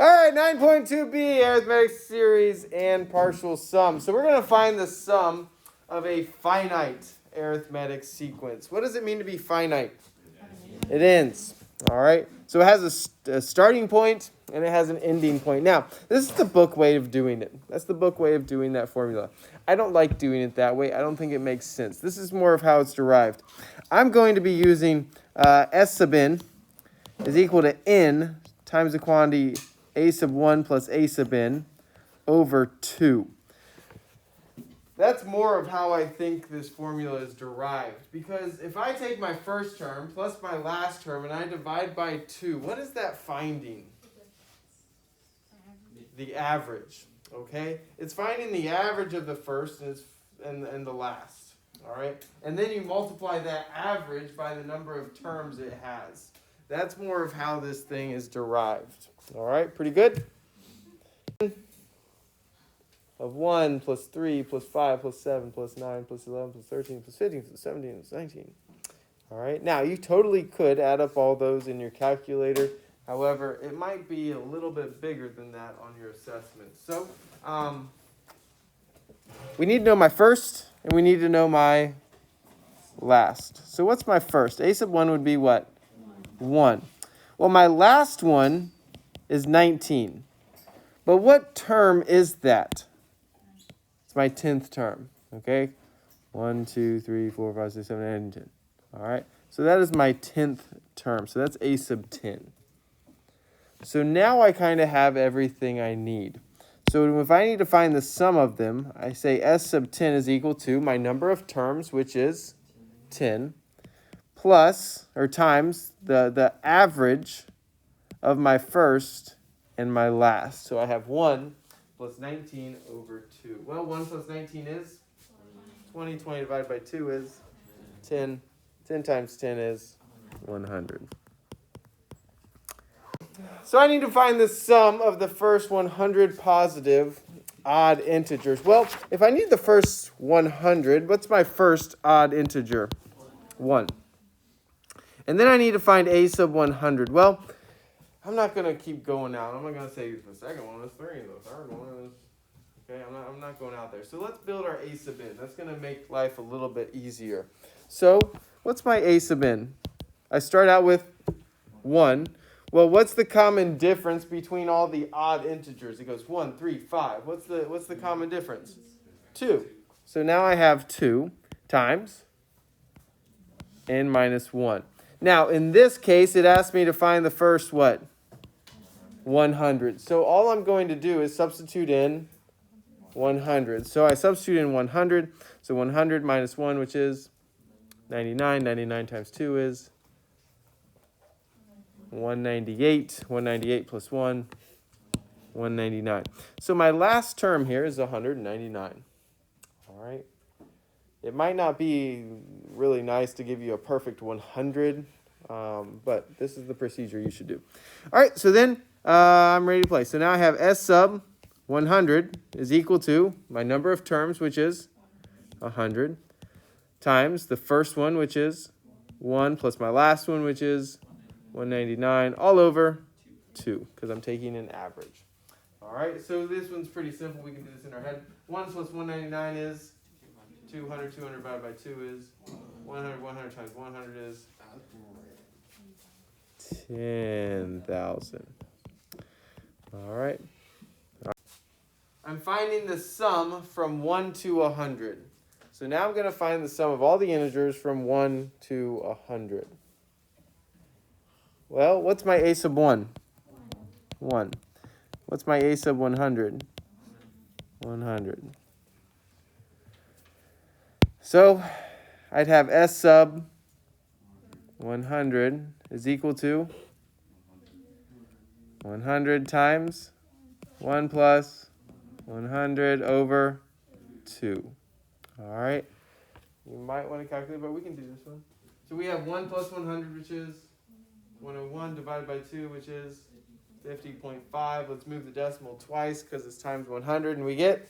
All right, 9.2b, arithmetic series and partial sum. So we're going to find the sum of a finite arithmetic sequence. What does it mean to be finite? It ends. All right. So it has a starting point and it has an ending point. Now, this is the book way of doing it. That's the book way of doing that formula. I don't like doing it that way. I don't think it makes sense. This is more of how it's derived. I'm going to be using S sub n is equal to n times the quantity a sub 1 plus a sub n over 2. That's more of how I think this formula is derived. Because if I take my first term plus my last term and I divide by 2, what is that finding? The average. Okay? It's finding the average of the first and the last. All right? And then you multiply that average by the number of terms it has. That's more of how this thing is derived. All right? Pretty good? Of 1 plus 3 plus 5 plus 7 plus 9 plus 11 plus 13 plus 15 plus 17 plus 19. All right. Now, you totally could add up all those in your calculator. However, it might be a little bit bigger than that on your assessment. So, we need to know my first, and we need to know my last. So, what's my first? A sub 1 would be what? 1. Well, my last one is 19. But what term is that? It's my 10th term, okay? 1, 2, 3, 4, 5, 6, 7, 8, 9, 10. All right? So that is my 10th term. So that's a sub 10. So now I kind of have everything I need. So if I need to find the sum of them, I say S sub 10 is equal to my number of terms, which is 10, plus, or times, the average of my first and my last. So I have 1 plus 19 over 2. Well, 1 plus 19 is 20. 20 divided by 2 is 10. 10 times 10 is 100. So I need to find the sum of the first 100 positive odd integers. Well, if I need the first 100, what's my first odd integer? 1. And then I need to find a sub 100. Well, I'm not going to keep going out. I'm not going to say the second one is 3, the third one is... Okay, I'm not going out there. So let's build our a sub n. That's going to make life a little bit easier. So what's my a sub n? I start out with 1. Well, what's the common difference between all the odd integers? It goes 1, 3, 5. What's the common difference? 2. So now I have 2 times n minus 1. Now, in this case, it asked me to find the first what? 100. So all I'm going to do is substitute in 100. So I substitute in 100. So 100 minus 1, which is 99. 99 times 2 is 198. 198 plus 1, 199. So my last term here is 199. All right. It might not be really nice to give you a perfect 100, but this is the procedure you should do. All right, so then I'm ready to play. So now I have S sub 100 is equal to my number of terms, which is 100, times the first one, which is 1, plus my last one, which is 199, all over 2, because I'm taking an average. All right, so this one's pretty simple. We can do this in our head. 1 plus 199 is 200. 200 divided by 2 is 100. 100 times 100 is 10,000. All right. I'm finding the sum from 1 to 100. So now I'm going to find the sum of all the integers from 1 to 100. Well, what's my a sub 1? 1. What's my a sub 100? 100. So I'd have S sub 100 is equal to 100 times 1 plus 100 over 2. All right. You might want to calculate, but we can do this one. So we have 1 plus 100, which is 101, divided by 2, which is 50.5. Let's move the decimal twice because it's times 100, and we get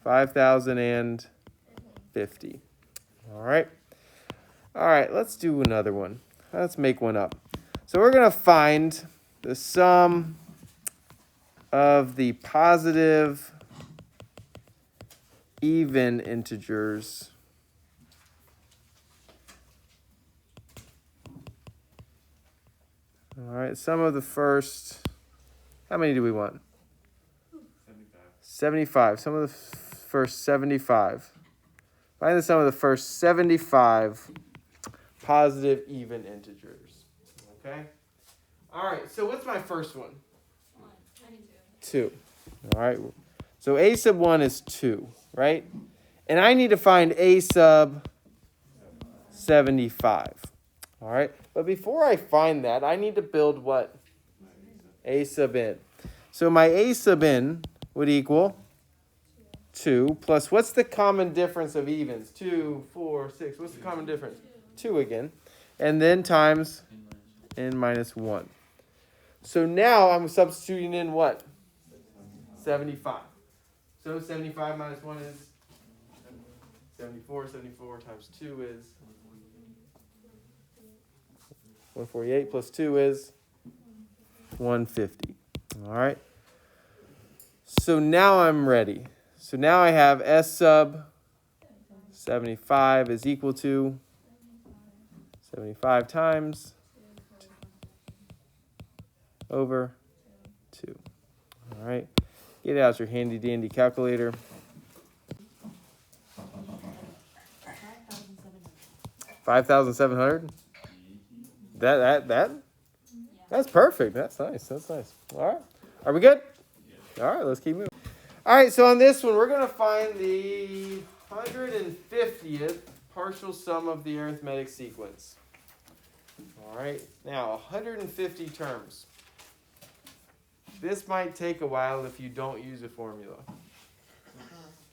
5,050. All right. All right, let's do another one. Let's make one up. So we're going to find the sum of the positive even integers all right, sum of the first, how many do we want? 75. Sum of the first 75. Find the sum of the first 75 positive even integers. Okay? All right, so what's my first one? 2. All right. So a sub 1 is 2, right? And I need to find a sub 75. All right? But before I find that, I need to build what? A sub n. So my a sub n would equal 2 plus, what's the common difference of evens? 2, 4, 6. What's the common difference? 2 again. And then times n minus 1. So now I'm substituting in what? 75. So 75 minus 1 is 74. 74 times 2 is 148 plus 2 is 150. All right. So now I'm ready. So now I have S sub 75 is equal to 75 times over 2. All right. Get out your handy dandy calculator. 5,700. That's perfect. That's nice. That's nice. All right. Are we good? All right. Let's keep moving. All right. So on this one, we're going to find the 150th partial sum of the arithmetic sequence. All right. Now 150 terms. This might take a while if you don't use a formula.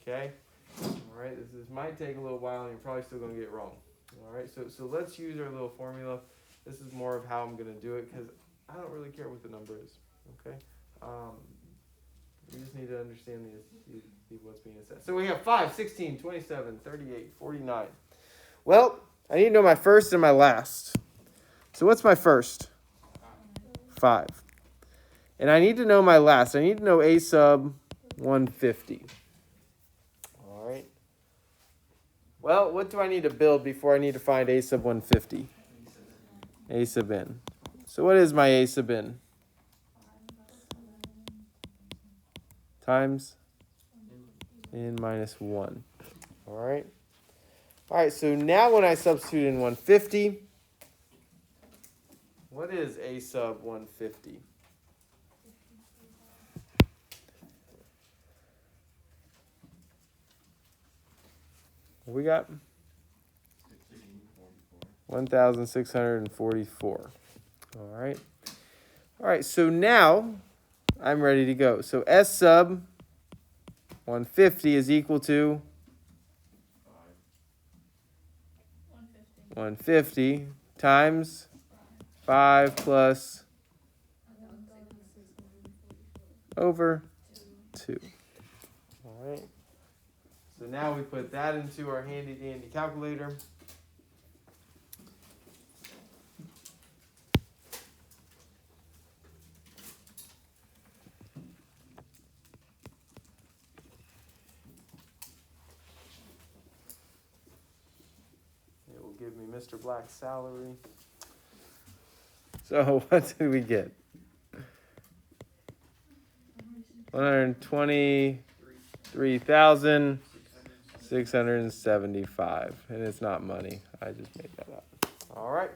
Okay? All right, this might take a little while and you're probably still going to get it wrong. All right, so let's use our little formula. This is more of how I'm going to do it because I don't really care what the number is. Okay? You just need to understand what's being said. So we have 5, 16, 27, 38, 49. Well, I need to know my first and my last. So what's my first? 5. And I need to know my last. I need to know a sub 150. All right. Well, what do I need to build before I need to find a sub 150? A sub n. So what is my a sub n? Times n minus 1. All right. All right, so now when I substitute in 150, what is a sub 150? We got 1,644. All right. All right, so now I'm ready to go. So S sub 150 is equal to 150 times 5 plus over 2. All right. So now we put that into our handy dandy calculator. It will give me Mr. Black's salary. So what did we get? 123,675. And it's not money. I just made that up. All right.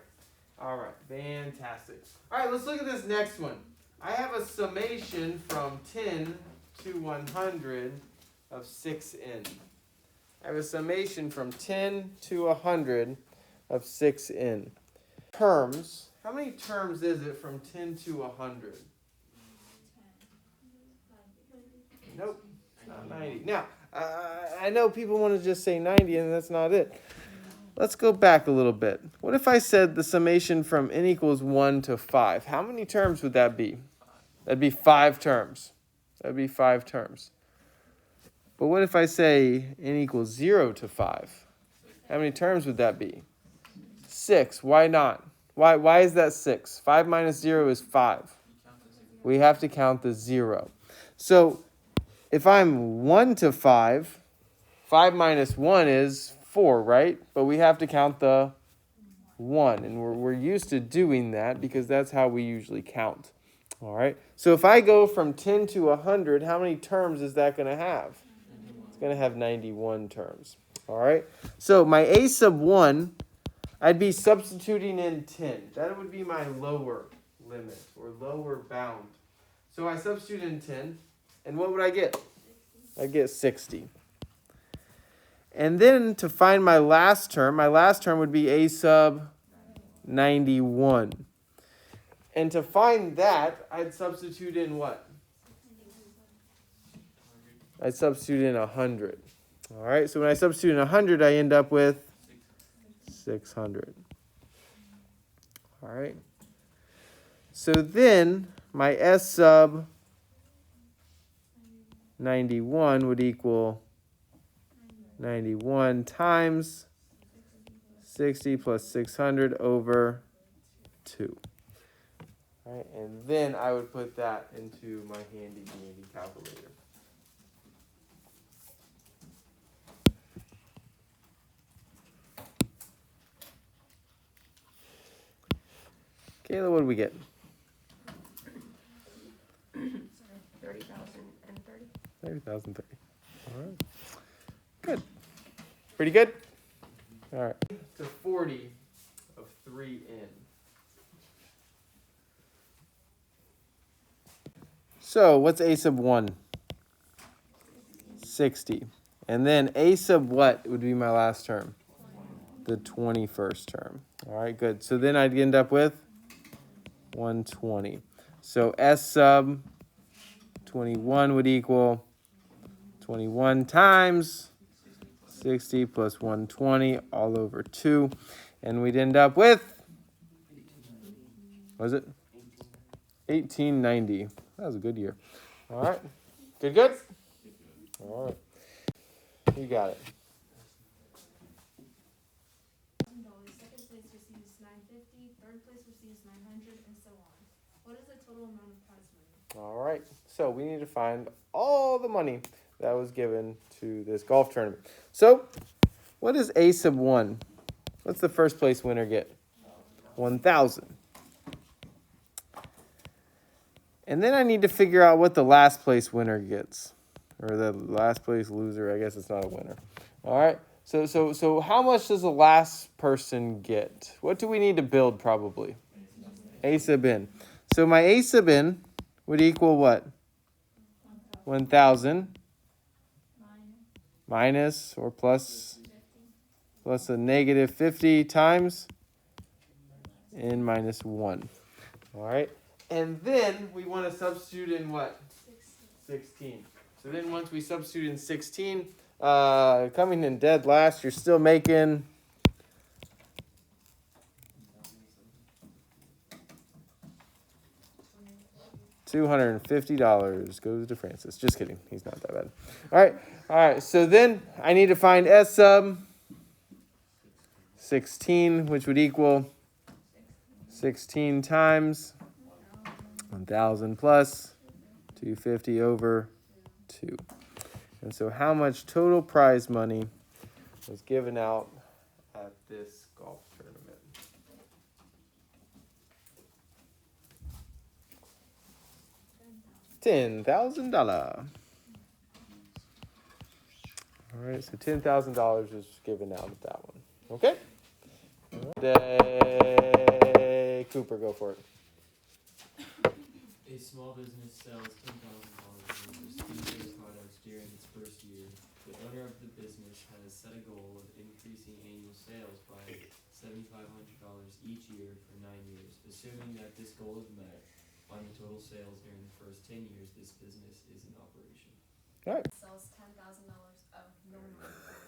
All right. Fantastic. All right, let's look at this next one. I have a summation from 10 to 100 of 6n. I have a summation from 10 to 100 of 6n. Terms. How many terms is it from 10 to 100? Nope, it's not 90. Now, I know people want to just say 90 and that's not it. Let's go back a little bit. What if I said the summation from n equals 1 to 5? How many terms would that be? That'd be 5 terms. That'd be 5 terms. But what if I say n equals 0 to 5? How many terms would that be? 6. Why not? Why is that 6? 5 minus 0 is 5. we have to count the 0. So if I'm 1 to 5, 5 minus 1 is 4, right? But we have to count the 1, and we're used to doing that because that's how we usually count. All right, so if I go from 10 to 100, how many terms is that going to have? It's going to have 91 terms. All right, so my a sub 1, I'd be substituting in 10. That would be my lower limit or lower bound. So I substitute in 10, and what would I get? I'd get 60. And then to find my last term would be a sub 91. And to find that, I'd substitute in what? I'd substitute in 100. All right, so when I substitute in 100, I end up with 600. All right. So then my S sub 91 would equal 91 times 60 plus 600 over 2. All right, and then I would put that into my handy dandy calculator. Kayla, what do we get? 30,030. 30,030. All right. Good. Pretty good? All right. To 40 of 3n. So what's a sub 1? 60. And then a sub what would be my last term? The 21st term. All right, good. So then I'd end up with 120. So S sub 21 would equal 21 times 60 plus 120 all over 2. And we'd end up with, what was it? 1890. That was a good year. All right. Good, good? All right. You got it. Second place receives $950. Third place receives $900, and so on. What is the total amount of prize money? All right. So we need to find all the money that was given to this golf tournament. So what is a sub 1? What's the first place winner get? 1,000. And then I need to figure out what the last place winner gets. Or the last place loser. I guess it's not a winner. All right. So how much does the last person get? What do we need to build probably? A sub n. So my a sub n would equal what? 1,000 minus or plus a negative 50 times n minus 1. All right. And then we want to substitute in what? 16. So then once we substitute in 16, coming in dead last, you're still making $250 goes to Francis. Just kidding. He's not that bad. All right. So then I need to find S sub 16, which would equal 16 times 1,000 plus 250 over 2. And so how much total prize money was given out at this golf tournament? $10,000. All right, so $10,000 was given out at that one. Okay? Day. Cooper, go for it. A small business sells $10,000 worth of skincare products during its first year. The owner of the business has set a goal of increasing annual sales by $7,500 each year for 9 years. Assuming that this goal is met, find the total sales during the first 10 years this business is in operation. All right. Sells $10,000. Oh, no.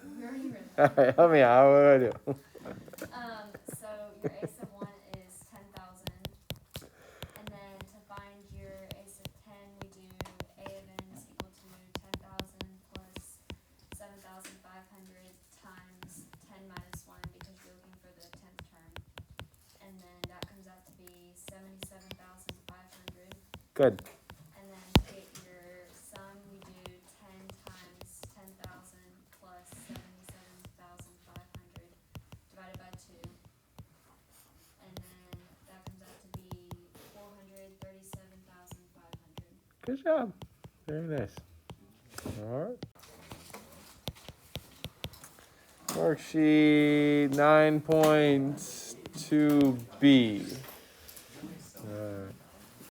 We already read All that. right, help me out. What do I do? So your a sub 1 is 10,000. And then to find your a sub 10, we do a of n is equal to 10,000 plus 7,500 times 10 minus 1 because you're looking for the 10th term. And then that comes out to be 77,500. Good. And then to get your sum, we do 10 times 10,000 plus 77,500 divided by 2. And then that comes out to be 437,500. Good job. Very nice. All right. Worksheet 9.2b.